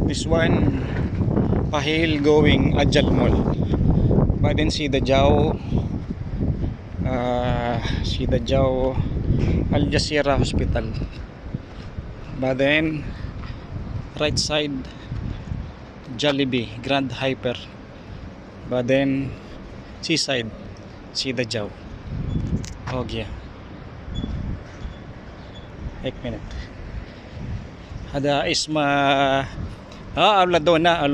This one, Pahil going Ajal Mall. Baden Sidajao Al Jazeera Hospital. Baden right side Jollibee Grand Hyper. Baden seaside Sidajao. Oh yeah. 1 minute. Ada isma Auladona.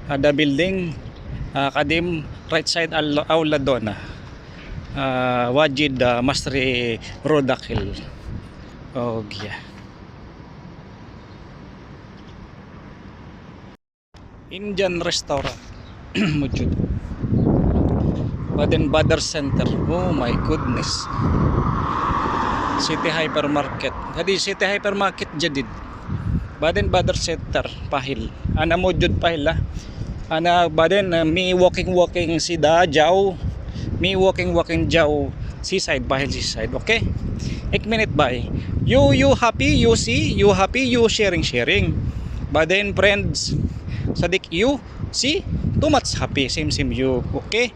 Ada building kadim right side Auladona. Wajid Masri Rodakil. Oh yeah. Indian restaurant. Mujud. Baden Badr Center. Oh my goodness. City Hypermarket. Hadi City Hypermarket jadid. Baden Badr Center Pahil. Ana mujud Pahil lah. Ana baden mi walking sida jauh. Mi walking jauh seaside Pahil seaside. Okay? 1 minute bye. You happy, you see, you happy, you sharing. Baden friends sadik you see too much happy same you. Okay?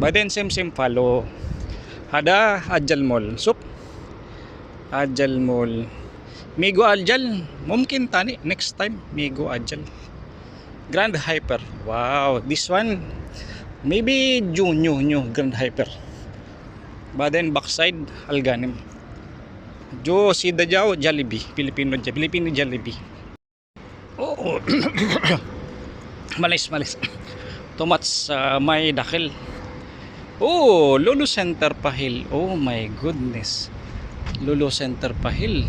Baden same follow. Ada Ajal Mall. Sup Ajal Mall. Migo Ajal. Mungkin tani next time Migo Ajal. Grand Hyper. Wow, this one maybe new Grand Hyper. Baden backside Alganim. Jo Sidajao Jollibee. Filipino Jollibee. Oh. malis. Too much may dakil. Oh, Lulu Center Pahil. Oh my goodness. Lulu Center Pahil.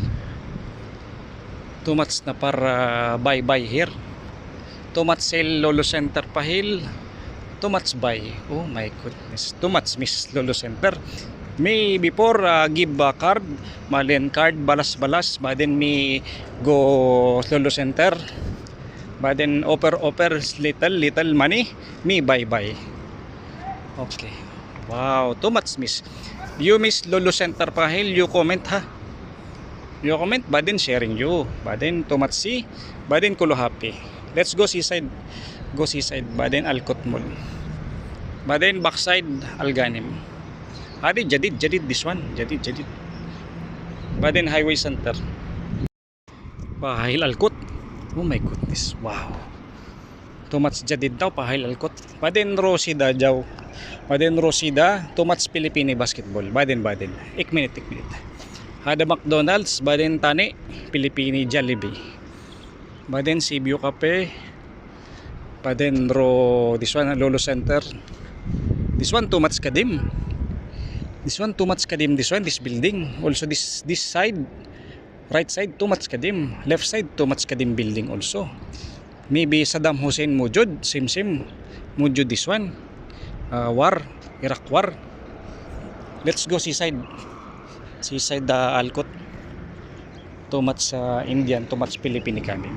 Too much na para buy here. Too much sale Lulu Center Pahil. Too much buy. Oh my goodness. Too much miss Lulu Center. May before give card, malen card balas. Baden me go Lulu Center. Baden offer little money. Me buy. Okay. Wow, too much miss. You miss Lulu Center Pahil, you comment ha. You comment, baden sharing you. Baden too much see. Baden kulo happy. Let's go seaside. Baden Alcott Mall. Baden backside Alganim. Adi jadid this one. Jadid. Baden Highway Center. Pahil Alcott. Oh my goodness. Wow. Too much jadid daw Pahil Alcott. Baden Rosida daw. Baden Rosida, too much Pilipini basketball. Baden. 1 minute. Ada McDonald's, baden tani Pilipini Jollibee. Baden Cebu Cafe. Baden this one Lulu Center. This one too much kadim. This building. Also this side, right side too much kadim. Left side too much kadim building also. Maybe Saddam Hussein mujud, same mujud this one. Iraq war. Let's go seaside Alcott. Too much Indian, too much Filipino kami.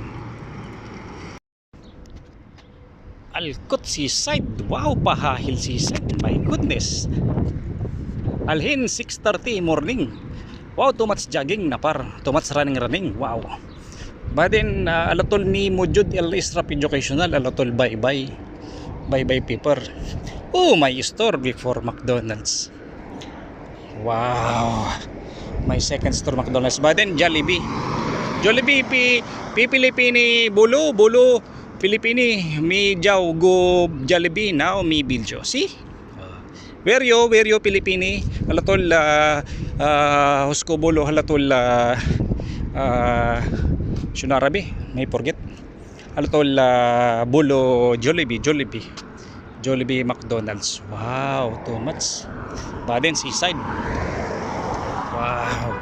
Alcott seaside. Wow, Pahil seaside. My goodness. Alhin 6:30 morning. Wow, too much jogging na par. Too much running. Wow. Baden alatol ni mujud el Israp educational alatol bye paper. Oh, my store before McDonald's. Wow. My second store McDonald's. Baden Jollibee Pilipini bulu Pilipini mi jaw go Jollibee now mi biljo. See? Where you Pilipini? Halatol husko bulu halatol Shunarabi, may forget. Halatol bulo Jollibee McDonald's. Wow, too much. Baden seaside. Wow.